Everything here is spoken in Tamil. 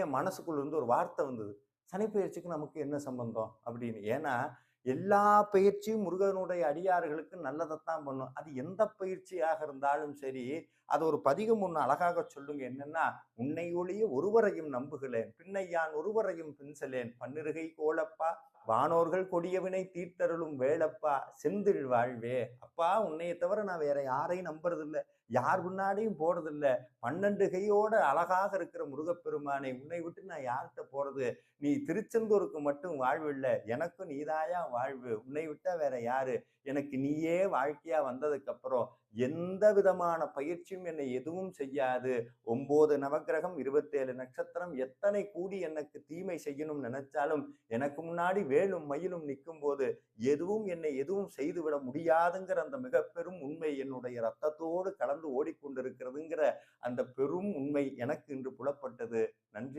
என் மனசுக்குள்ள இருந்து ஒரு வார்த்தை வந்தது. சனி பெயர்ச்சிக்கு நமக்கு என்ன சம்பந்தம் அப்படின்னு. ஏன்னா, எல்லா பயிற்சியும் முருகனுடைய அடியார்களுக்கு நல்லதைத்தான் பண்ணும். அது எந்த பயிற்சியாக இருந்தாலும் சரி, அது ஒரு பதிகம் ஒண்ணு அழகாக சொல்லுங்க. என்னன்னா, "உன்னை ஒழிய ஒருவரையும் நம்புகிலேன். பின்னை யான் ஒருவரையும் பின்செலேன். பன்னிருகை கோலப்பா, வானோர்கள் கொடியவினை தீர்த்தருளும் வேலப்பா, செந்தில் வாழ்வே." அப்பா உன்னைய தவிர நான் வேற யாரையும் நம்புறதில்ல. யார் முன்னாடியும் போறதில்ல. 12 கையோட அழகாக இருக்கிற முருகப்பெருமானே, உன்னை விட்டு நான் யார்ட்ட போறது? நீ திருச்செந்தூருக்கு மட்டும் வாழ்வு இல்ல. எனக்கும் நீதாயா வாழ்வு. உன்னை விட்டா வேற யாரு? எனக்கு நீயே வாழ்க்கையா வந்ததுக்கு அப்புறம் எந்த விதமான பயிற்சியும் என்னை எதுவும் செய்யாது. 9 நவக்கிரகம், 27 நட்சத்திரம் எத்தனை கூடி எனக்கு தீமை செய்யணும்னு நினைச்சாலும், எனக்கு முன்னாடி வேலும் மயிலும் நிக்கும்போது, எதுவும் செய்துவிட முடியாதுங்கிற அந்த மிகப்பெரும் உண்மை என்னுடைய ரத்தத்தோடு கலந்து ஓடிக்கொண்டிருக்கிறதுங்கிற அந்த பெரும் உண்மை எனக்கு இன்று புலப்பட்டது. நன்றி.